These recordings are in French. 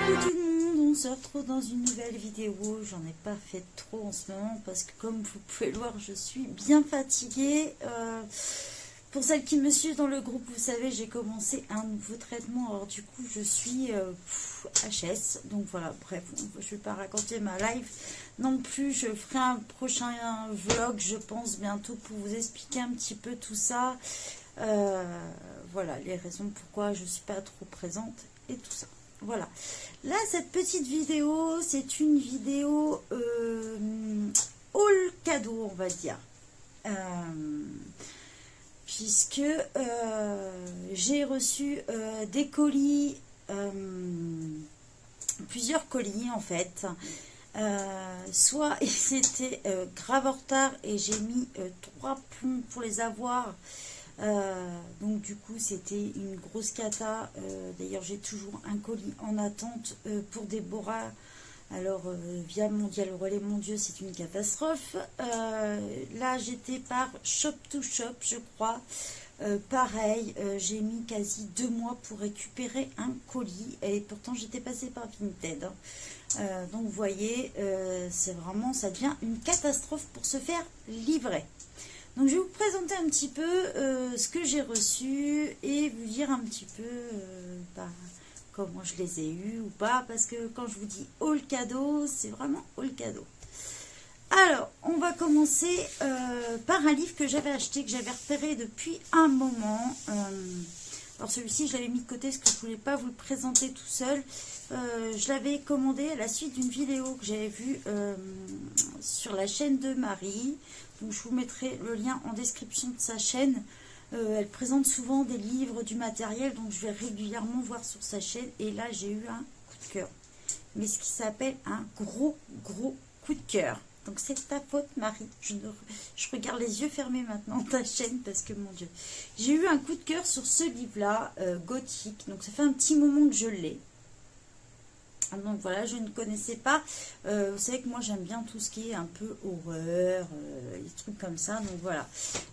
Coucou tout le monde, on se retrouve dans une nouvelle vidéo. J'en ai pas fait trop en ce moment parce que comme vous pouvez le voir, je suis bien fatiguée. Pour celles qui me suivent dans le groupe, vous savez, j'ai commencé un nouveau traitement. Alors du coup, je suis HS. Donc voilà, bref, je vais pas raconter ma live non plus. Je ferai un prochain vlog, je pense, bientôt pour vous expliquer un petit peu tout ça. Voilà, les raisons pourquoi je suis pas trop présente et tout ça. Voilà, là cette petite vidéo, c'est une vidéo haul cadeau, on va dire, puisque j'ai reçu des colis, plusieurs colis en fait, soit ils étaient grave en retard et j'ai mis 3 plombs pour les avoir. Donc du coup c'était une grosse cata. D'ailleurs j'ai toujours un colis en attente pour Déborah. Alors via Mondial Relais, mon Dieu, c'est une catastrophe. Là j'étais par Shop to Shop, je crois. Pareil, j'ai mis quasi 2 mois pour récupérer un colis et pourtant j'étais passée par Vinted. Donc vous voyez, c'est vraiment, ça devient une catastrophe pour se faire livrer. Donc je vais vous présenter un petit peu ce que j'ai reçu et vous dire un petit peu comment je les ai eus ou pas, parce que quand je vous dis haul cadeau, c'est vraiment haul cadeau. Alors, on va commencer par un livre que j'avais acheté, que j'avais repéré depuis un moment. Alors celui-ci, je l'avais mis de côté parce que je ne voulais pas vous le présenter tout seul. Je l'avais commandé à la suite d'une vidéo que j'avais vue sur la chaîne de Marie. Donc je vous mettrai le lien en description de sa chaîne. Elle présente souvent des livres, du matériel, donc je vais régulièrement voir sur sa chaîne. Et là, j'ai eu un coup de cœur. Mais ce qui s'appelle un gros coup de cœur. Donc c'est ta faute, Marie. Je regarde les yeux fermés maintenant ta chaîne parce que, mon Dieu. J'ai eu un coup de cœur sur ce livre-là, gothique. Donc ça fait un petit moment que je l'ai. Donc voilà, je ne connaissais pas. Vous savez que moi j'aime bien tout ce qui est un peu horreur, des trucs comme ça. Donc voilà,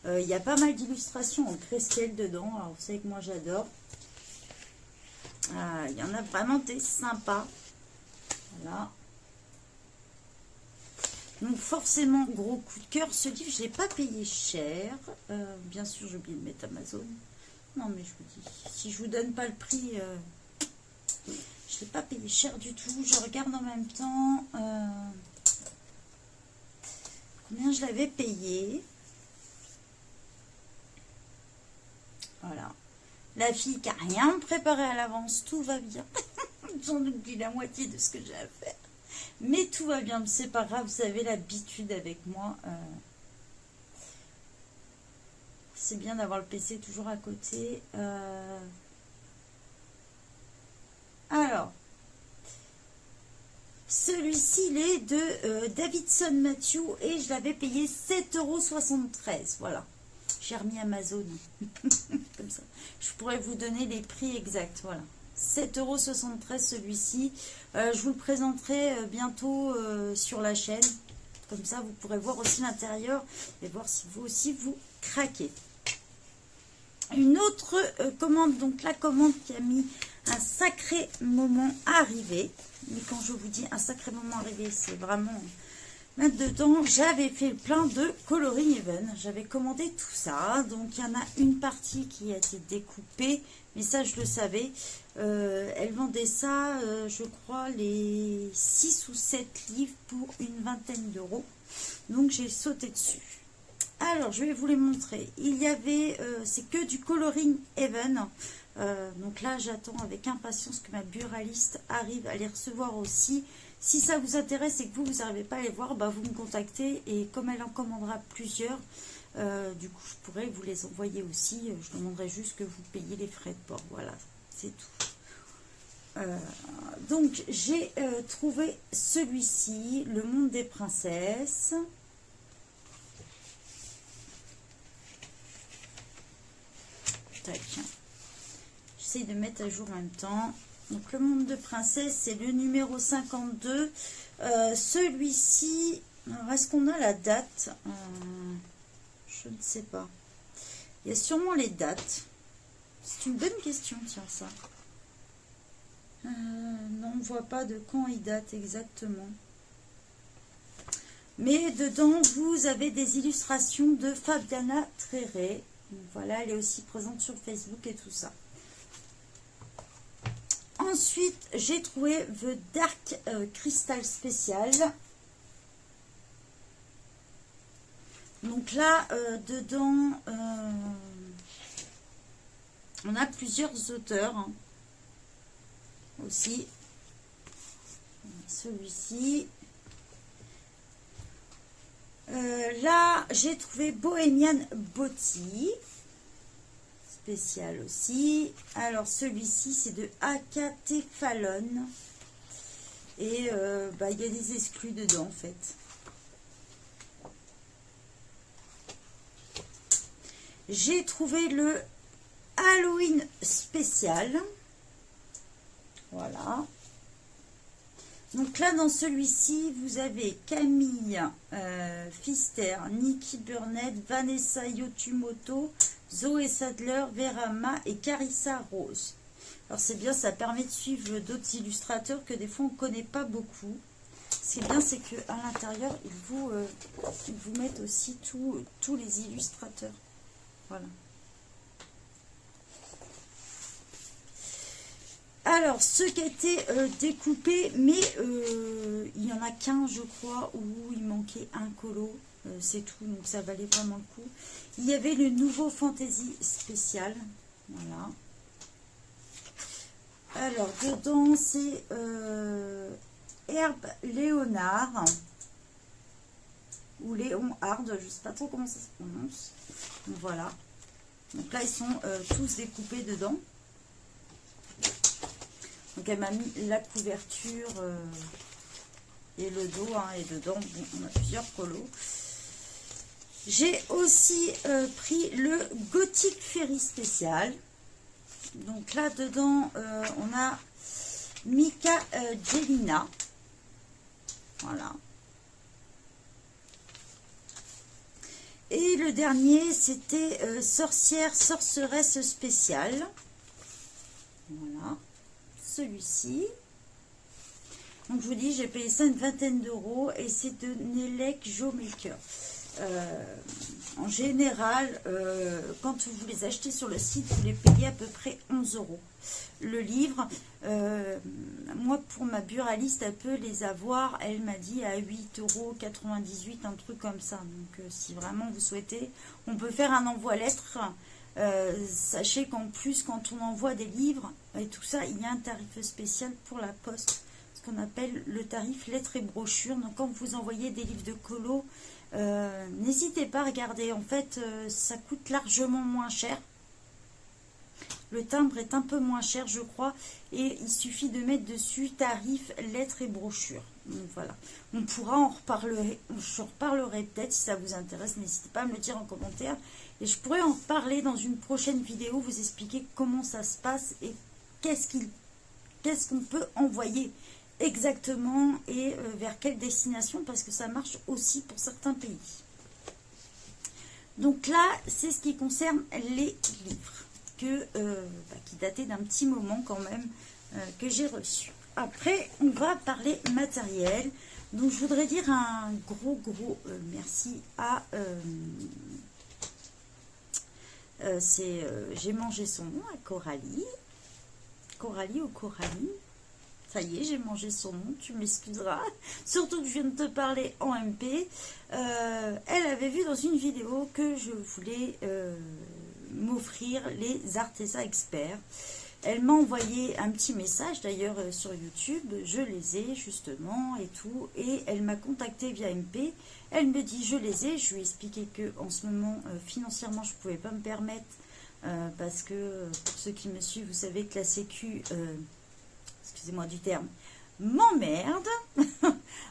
il y a pas mal d'illustrations en grayscale dedans. Alors vous savez que moi j'adore. Il y en a vraiment des sympas. Voilà. Donc forcément, gros coup de cœur. Ce livre, je ne l'ai pas payé cher. Bien sûr, j'ai oublié de mettre Amazon. Non mais je vous dis, si je vous donne pas le prix... je ne l'ai pas payé cher du tout. Je regarde en même temps combien je l'avais payé. Voilà. La fille qui n'a rien préparé à l'avance, tout va bien. J'en oublie la moitié de ce que j'ai à faire. Mais tout va bien, c'est pas grave, vous avez l'habitude avec moi. C'est bien d'avoir le PC toujours à côté. Alors, celui-ci, il est de Davidson Matthew et je l'avais payé 7,73 €. Voilà, j'ai remis Amazon. Comme ça, je pourrais vous donner les prix exacts. Voilà, 7,73 € celui-ci. Je vous le présenterai bientôt sur la chaîne. Comme ça, vous pourrez voir aussi l'intérieur et voir si vous aussi vous craquez. Une autre commande, donc la commande qui a mis un sacré moment à arriver. Mais quand je vous dis un sacré moment arrivé, c'est vraiment mettre dedans. J'avais fait le plein de Coloring Even. J'avais commandé tout ça. Donc il y en a une partie qui a été découpée. Mais ça, je le savais. Elle vendait ça, je crois, les 6 ou 7 livres pour une vingtaine d'euros. Donc j'ai sauté dessus. Alors, je vais vous les montrer. Il y avait, c'est que du Coloring Even. Donc là, j'attends avec impatience que ma buraliste arrive à les recevoir aussi. Si ça vous intéresse et que vous n'arrivez pas à les voir, bah, vous me contactez. Et comme elle en commandera plusieurs, du coup, je pourrais vous les envoyer aussi. Je demanderai juste que vous payiez les frais de port. Voilà, c'est tout. Donc, j'ai trouvé celui-ci, Le Monde des Princesses. J'essaie de mettre à jour en même temps. Donc le Monde de Princesse, c'est le numéro 52. Celui-ci, est-ce qu'on a la date? Je ne sais pas. Il y a sûrement les dates. C'est une bonne question, tiens, ça. Non, on ne voit pas de quand il date exactement. Mais dedans, vous avez des illustrations de Fabiana Tréré. Voilà, elle est aussi présente sur Facebook et tout ça. Ensuite, j'ai trouvé The Dark Crystal Special. Donc là, dedans, on a plusieurs auteurs hein, aussi. Celui-ci. Là, j'ai trouvé Bohemian Botti. Spécial aussi. Alors, celui-ci, c'est de A.K.T. Fallon. Et il y a des exclus dedans, en fait. J'ai trouvé le Halloween spécial. Voilà. Donc là, dans celui-ci, vous avez Camille Pfister, Nikki Burnett, Vanessa Yotumoto, Zoé Sadler, Vera Ma et Carissa Rose. Alors c'est bien, ça permet de suivre d'autres illustrateurs que des fois on ne connaît pas beaucoup. Ce qui est bien, c'est qu'à l'intérieur, ils vous mettent aussi tous les illustrateurs. Voilà. Alors, ce qui a été découpé, mais il n'y en a qu'un, je crois, où il manquait un colo. C'est tout, donc ça valait vraiment le coup. Il y avait le nouveau Fantasy spécial. Voilà. Alors, dedans, c'est Herbe Léonard. Ou Léon Hard, je ne sais pas trop comment ça se prononce. Donc, voilà. Donc là, ils sont tous découpés dedans. Donc elle m'a mis la couverture et le dos. Hein, et dedans, bon, on a plusieurs colos. J'ai aussi pris le Gothic Fairy spécial. Donc là, dedans, on a Mika Jelina. Voilà. Et le dernier, c'était sorceresse spéciale. Voilà. Celui-ci. Donc je vous dis, j'ai payé ça une vingtaine d'euros et c'est de Nelek Joe Maker. En général, quand vous les achetez sur le site, vous les payez à peu près 11 euros. Le livre, moi pour ma buraliste, elle peut les avoir, elle m'a dit à 8,98 euros, un truc comme ça. Donc si vraiment vous souhaitez, on peut faire un envoi lettre. Sachez qu'en plus, quand on envoie des livres et tout ça, il y a un tarif spécial pour la poste, ce qu'on appelle le tarif lettres et brochures. Donc quand vous envoyez des livres de colo, n'hésitez pas à regarder. En fait, ça coûte largement moins cher. Le timbre est un peu moins cher, je crois, et il suffit de mettre dessus tarif lettres et brochures. Donc voilà, on pourra en reparler. Je reparlerai peut-être si ça vous intéresse. N'hésitez pas à me le dire en commentaire. Et je pourrais en parler dans une prochaine vidéo, vous expliquer comment ça se passe et qu'est-ce qu'on peut envoyer exactement et vers quelle destination, parce que ça marche aussi pour certains pays. Donc là, c'est ce qui concerne les livres qui dataient d'un petit moment quand même que j'ai reçu. Après, on va parler matériel. Donc, je voudrais dire un gros merci à... j'ai mangé son nom, à Coralie. Coralie ou Coralie. Ça y est, j'ai mangé son nom, tu m'excuseras. Surtout que je viens de te parler en MP. Elle avait vu dans une vidéo que je voulais m'offrir les Arteza Experts. Elle m'a envoyé un petit message d'ailleurs sur YouTube, je les ai justement et tout, et elle m'a contacté via MP. Elle me dit je les ai, je lui ai expliqué que en ce moment financièrement je ne pouvais pas me permettre parce que pour ceux qui me suivent, vous savez que la Sécu, excusez-moi du terme, m'emmerde.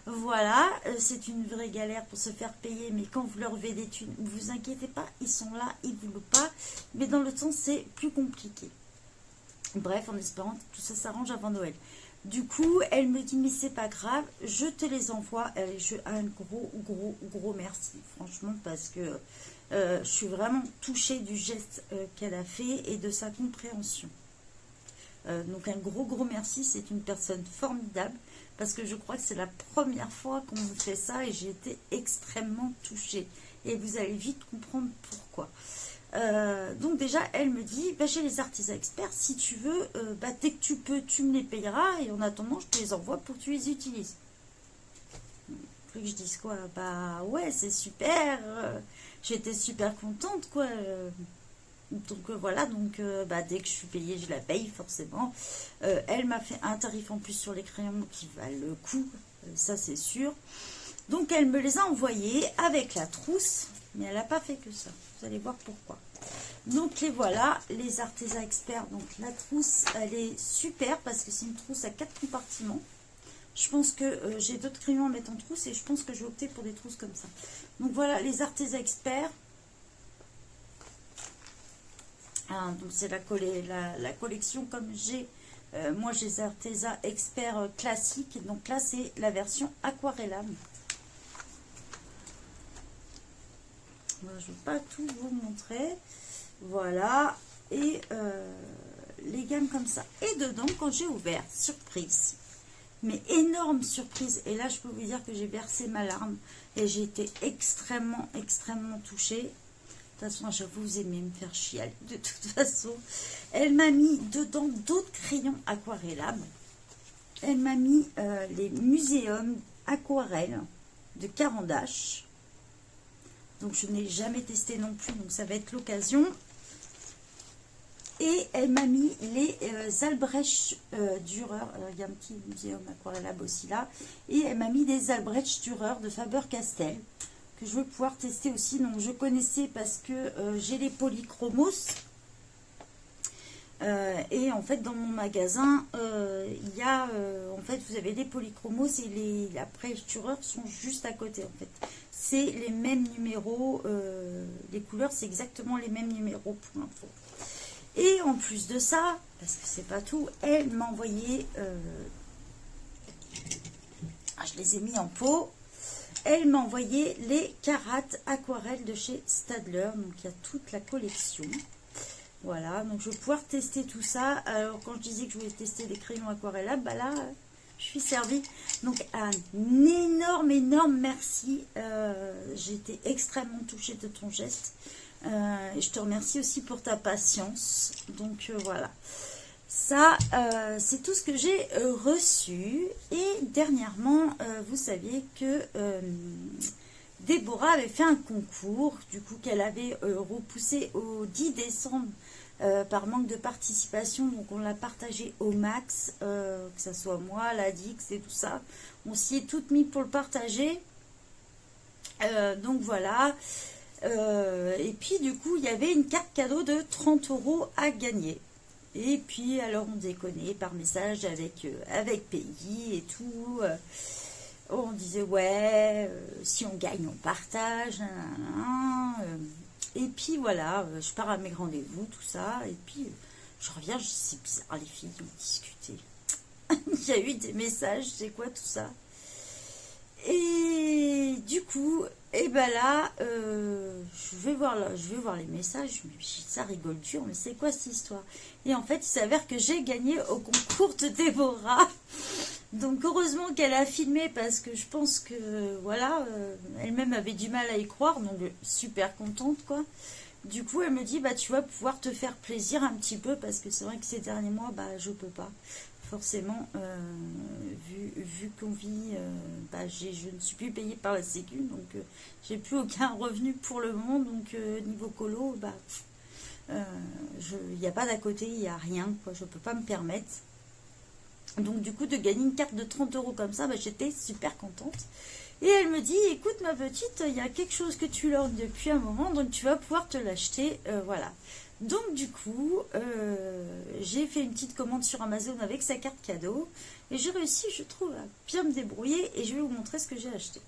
Voilà, c'est une vraie galère pour se faire payer, mais quand vous leur levez des thunes, ne vous inquiétez pas, ils sont là, ils ne vous louent pas, mais dans le temps c'est plus compliqué. Bref, en espérant que tout ça s'arrange avant Noël. Du coup, elle me dit, mais c'est pas grave, je te les envoie. Un gros merci, franchement, parce que je suis vraiment touchée du geste qu'elle a fait et de sa compréhension. Donc un gros merci, c'est une personne formidable, parce que je crois que c'est la première fois qu'on me fait ça et j'ai été extrêmement touchée. Et vous allez vite comprendre pourquoi. Donc déjà, elle me dit, bah, j'ai les artisans experts, si tu veux, bah, dès que tu peux, tu me les payeras, et en attendant, je te les envoie pour que tu les utilises. Que je dise quoi? Bah ouais, c'est super, j'étais super contente, quoi. Donc voilà, donc bah, dès que je suis payée, je la paye forcément. Elle m'a fait un tarif en plus sur les crayons qui valent le coup, ça c'est sûr. Donc elle me les a envoyés avec la trousse, mais elle n'a pas fait que ça. Vous allez voir pourquoi. Donc les voilà, les artisans experts. Donc la trousse, elle est super parce que c'est une trousse à 4 compartiments. Je pense que j'ai d'autres crayons à mettre en trousse et je pense que je vais opter pour des trousses comme ça. Donc voilà, les artisans experts. Ah, donc c'est la collection comme j'ai. Moi j'ai les artisans experts classiques. Donc là c'est la version aquarellable. Je ne vais pas tout vous montrer. Voilà. Et les gammes comme ça. Et dedans, quand j'ai ouvert, surprise. Mais énorme surprise. Et là, je peux vous dire que j'ai versé ma larme. Et j'ai été extrêmement touchée. De toute façon, j'avoue, vous aimez me faire chialer. De toute façon, elle m'a mis dedans d'autres crayons aquarellables. Elle m'a mis les muséums aquarelles de Carandache. Donc je n'ai jamais testé non plus, donc ça va être l'occasion. Et elle m'a mis les Albrecht Dürer. Alors il y a un petit muséum aquarellable aussi là. Et elle m'a mis des Albrecht Dürer de Faber-Castell que je vais pouvoir tester aussi. Donc je connaissais parce que j'ai les polychromos. Et en fait dans mon magasin il y a en fait vous avez des polychromos et les Albrecht Dürer sont juste à côté en fait. C'est les mêmes numéros, les couleurs c'est exactement les mêmes numéros pour l'info. Et en plus de ça, parce que c'est pas tout, elle m'a envoyé, je les ai mis en pot, elle m'a envoyé les Carates aquarelles de chez Stadler, donc il y a toute la collection. Voilà, donc je vais pouvoir tester tout ça. Alors quand je disais que je voulais tester des crayons aquarellables, bah là, je suis servie. Donc un énorme merci. J'ai été extrêmement touchée de ton geste. Et je te remercie aussi pour ta patience. Donc voilà. Ça, c'est tout ce que j'ai reçu. Et dernièrement, vous saviez que Déborah avait fait un concours, du coup qu'elle avait repoussé au 10 décembre par manque de participation. Donc on l'a partagé au max, que ce soit moi, la Dix et tout ça. On s'y est toutes mis pour le partager. Donc voilà. Et puis du coup il y avait une carte cadeau de 30 € à gagner. Et puis alors on déconnait par message avec Peggy et tout. On disait ouais, si on gagne on partage. Et puis voilà, je pars à mes rendez-vous, tout ça. Et puis je reviens, je dis c'est bizarre, les filles ont discuté. Il y a eu des messages, c'est quoi tout ça? Et du coup, et ben là, je vais voir les messages, je me dis, ça rigole dur, mais c'est quoi cette histoire? Et en fait, il s'avère que j'ai gagné au concours de Déborah. Donc heureusement qu'elle a filmé parce que je pense que, voilà, elle-même avait du mal à y croire, donc super contente, quoi. Du coup, elle me dit, bah tu vas pouvoir te faire plaisir un petit peu parce que c'est vrai que ces derniers mois, bah je peux pas. Forcément, vu qu'on vit, je ne suis plus payée par la Sécu, donc j'ai plus aucun revenu pour le moment, donc niveau colo, il n'y a pas d'à côté, il n'y a rien, quoi, je ne peux pas me permettre. Donc du coup, de gagner une carte de 30 € comme ça, j'étais super contente. Et elle me dit, écoute ma petite, il y a quelque chose que tu l'ordres depuis un moment, donc tu vas pouvoir te l'acheter, voilà. Donc du coup, j'ai fait une petite commande sur Amazon avec sa carte cadeau. Et j'ai réussi, je trouve, à bien me débrouiller. Et je vais vous montrer ce que j'ai acheté.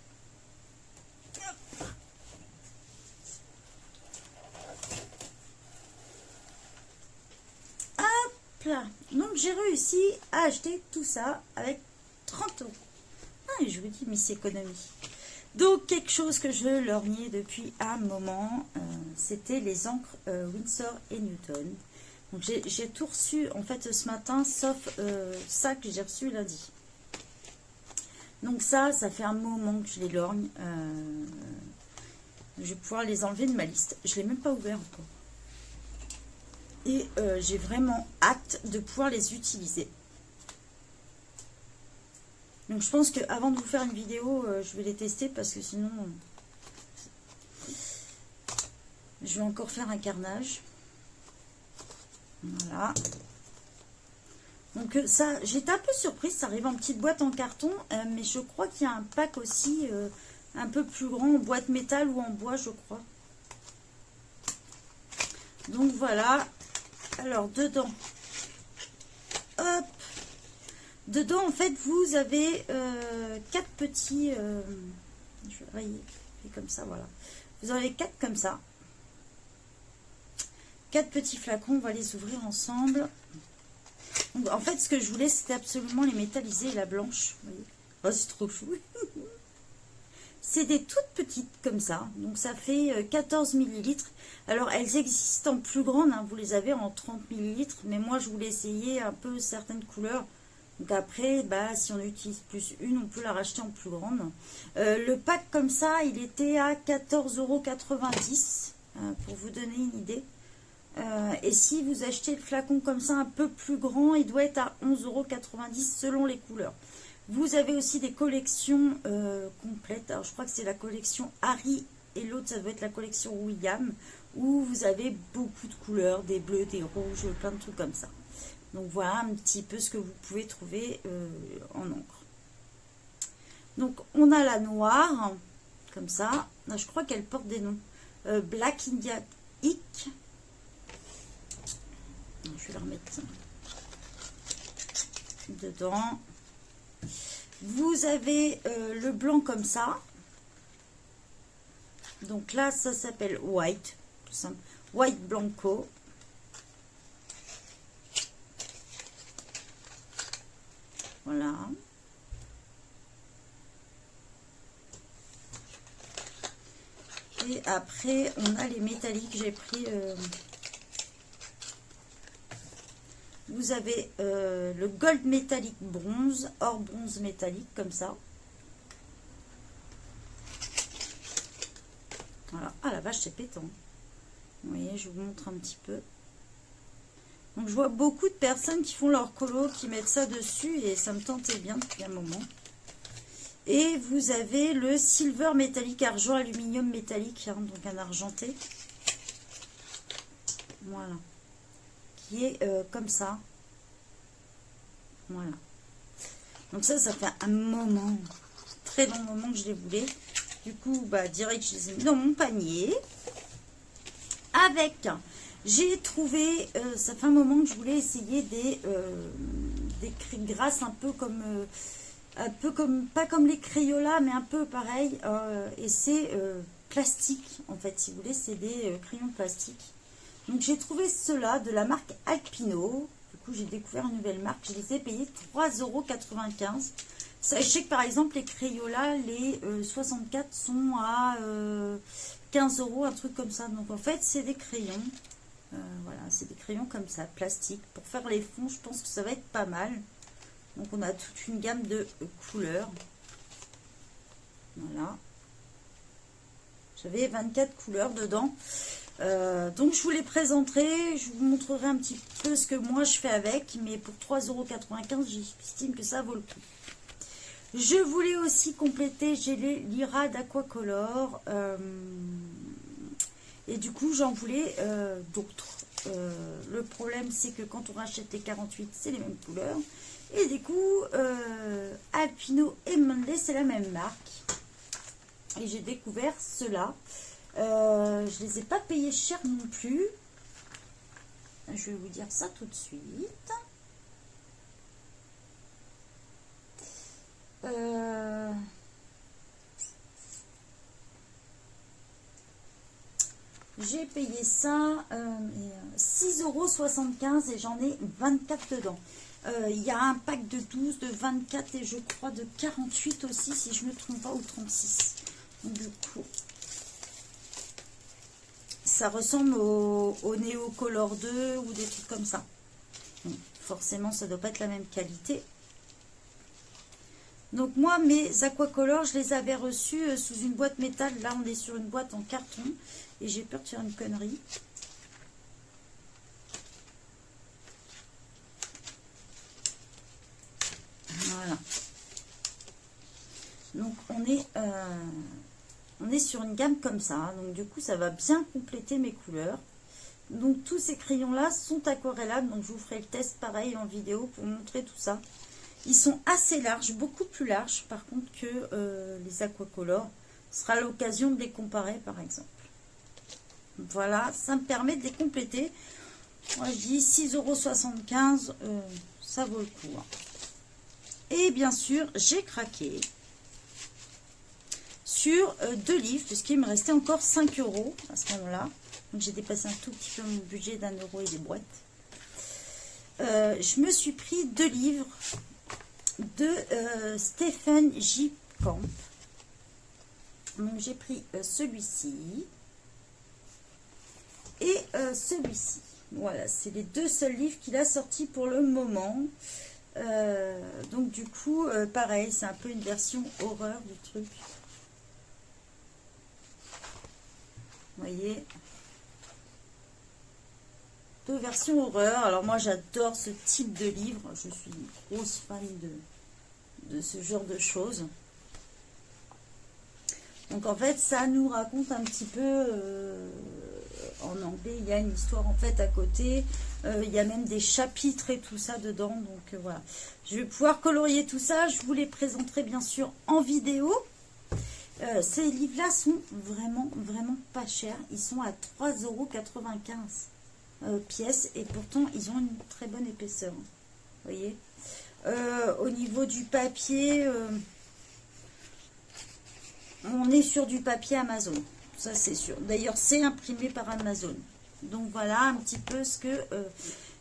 Hop là. Donc j'ai réussi à acheter tout ça avec 30 €. Ah, et je vous dis, Miss Économie. Donc quelque chose que je lorgnais depuis un moment, c'était les encres Winsor et Newton. Donc j'ai tout reçu en fait ce matin, sauf ça que j'ai reçu lundi. Donc ça fait un moment que je les lorgne. Je vais pouvoir les enlever de ma liste. Je ne l'ai même pas ouvert encore. Et j'ai vraiment hâte de pouvoir les utiliser. Donc je pense qu'avant de vous faire une vidéo, je vais les tester parce que sinon, je vais encore faire un carnage. Voilà. Donc ça, j'étais un peu surprise, ça arrive en petite boîte en carton, mais je crois qu'il y a un pack aussi un peu plus grand en boîte métal ou en bois, je crois. Donc voilà. Alors dedans, hop, dedans en fait vous avez 4 petits, je vais rayer comme ça, voilà. Vous en avez 4 comme ça. 4 petits flacons, on va les ouvrir ensemble. Donc, en fait, ce que je voulais, c'était absolument les métalliser et la blanche. Vous voyez, oh, c'est trop chou. C'est des toutes petites comme ça. Donc, ça fait 14 ml. Alors, elles existent en plus grande. Hein, vous les avez en 30 ml. Mais moi, je voulais essayer un peu certaines couleurs. Donc, après, bah, si on utilise plus une, on peut la racheter en plus grande. Le pack comme ça, il était à 14,90 € pour vous donner une idée. Et si vous achetez le flacon comme ça un peu plus grand, il doit être à 11,90 € selon les couleurs. Vous avez aussi des collections complètes. Alors je crois que c'est la collection Harry et l'autre ça doit être la collection William, où vous avez beaucoup de couleurs, des bleus, des rouges, plein de trucs comme ça. Donc voilà un petit peu ce que vous pouvez trouver en encre. Donc on a la noire, comme ça. Je crois qu'elle porte des noms. Black India Ink. Je vais la remettre dedans. Vous avez le blanc comme ça. Donc là, ça s'appelle White. Tout simple. White Blanco. Voilà. Et après, on a les métalliques. J'ai pris... vous avez le gold métallique bronze, or bronze métallique, comme ça. Voilà. Ah la vache, c'est pétant. Vous voyez, je vous montre un petit peu. Donc je vois beaucoup de personnes qui font leur colo, qui mettent ça dessus, et ça me tentait bien depuis un moment. Et vous avez le silver métallique, argent, aluminium métallique, hein, donc un argenté. Voilà. Qui est comme ça. Voilà. Donc ça fait un moment, très long moment que je les voulais. Du coup, bah, direct, je les ai mis dans mon panier. Avec, j'ai trouvé, ça fait un moment que je voulais essayer des craies grasses un peu comme, pas comme les Crayolas, mais un peu pareil. Et c'est plastique, en fait, si vous voulez, c'est des crayons plastiques. Donc j'ai trouvé ceux-là de la marque Alpino. Du coup j'ai découvert une nouvelle marque. Je les ai payés 3,95 €. Sachez que par exemple les Crayolas, les 64 sont à 15 €, un truc comme ça. Donc en fait c'est des crayons. Voilà, c'est des crayons comme ça, plastique. Pour faire les fonds, je pense que ça va être pas mal. Donc on a toute une gamme de couleurs. Voilà. J'avais 24 couleurs dedans. Donc je vous les présenterai, je vous montrerai un petit peu ce que moi je fais avec, mais pour 3,95 €, j'estime que ça vaut le coup. Je voulais aussi compléter, j'ai les Lyra d'Aquacolor, et du coup j'en voulais d'autres. Le problème c'est que quand on rachète les 48, c'est les mêmes couleurs, et du coup Alpino et Monday c'est la même marque, et j'ai découvert cela. Je les ai pas payés cher non plus. Je vais vous dire ça tout de suite. J'ai payé ça 6,75 € et j'en ai 24 dedans. Il y a un pack de 12, de 24 et je crois de 48 aussi, si je ne me trompe pas, ou 36. Donc, du coup, ça ressemble au Neo Color 2 ou des trucs comme ça. Bon, forcément, ça ne doit pas être la même qualité. Donc moi, mes aquacolors, je les avais reçus sous une boîte métal. Là, on est sur une boîte en carton. Et j'ai peur de faire une connerie. Voilà. Donc on est sur une gamme comme ça. Donc du coup, ça va bien compléter mes couleurs. Donc tous ces crayons là sont aquarellables. Donc je vous ferai le test pareil en vidéo pour vous montrer tout ça. Ils sont assez larges, beaucoup plus larges par contre que les aquacolors. Ce sera l'occasion de les comparer par exemple. Voilà, ça me permet de les compléter. Moi je dis 6,75 €, ça vaut le coup. Hein. Et bien sûr, j'ai craqué sur 2 livres, puisqu'il me restait encore 5 € à ce moment-là. Donc j'ai dépassé un tout petit peu mon budget d'1 € et des boîtes. Je me suis pris 2 livres de Stephen J. Camp. Donc j'ai pris celui-ci et celui-ci. Voilà, c'est les 2 seuls livres qu'il a sortis pour le moment. Donc du coup, pareil, c'est un peu une version horreur du truc. Vous voyez, 2 versions horreur. Alors moi, j'adore ce type de livre. Je suis une grosse fan de ce genre de choses. Donc en fait, ça nous raconte un petit peu, en anglais, il y a une histoire en fait à côté. Il y a même des chapitres et tout ça dedans. Donc voilà, je vais pouvoir colorier tout ça. Je vous les présenterai bien sûr en vidéo. Ces livres-là sont vraiment pas chers. Ils sont à 3,95 € pièce et pourtant ils ont une très bonne épaisseur. Vous voyez, au niveau du papier, on est sur du papier Amazon. Ça c'est sûr. D'ailleurs c'est imprimé par Amazon. Donc voilà un petit peu ce que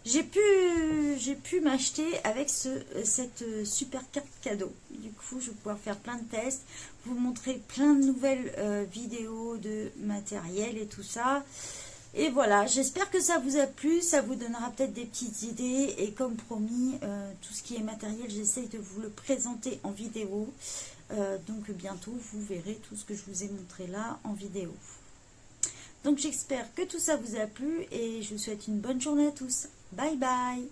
j'ai pu m'acheter avec cette super carte cadeau. Du coup, je vais pouvoir faire plein de tests, vous montrer plein de nouvelles vidéos de matériel et tout ça. Et voilà, j'espère que ça vous a plu, ça vous donnera peut-être des petites idées. Et comme promis, tout ce qui est matériel, j'essaye de vous le présenter en vidéo. Donc bientôt, vous verrez tout ce que je vous ai montré là en vidéo. Donc j'espère que tout ça vous a plu et je vous souhaite une bonne journée à tous. Bye bye.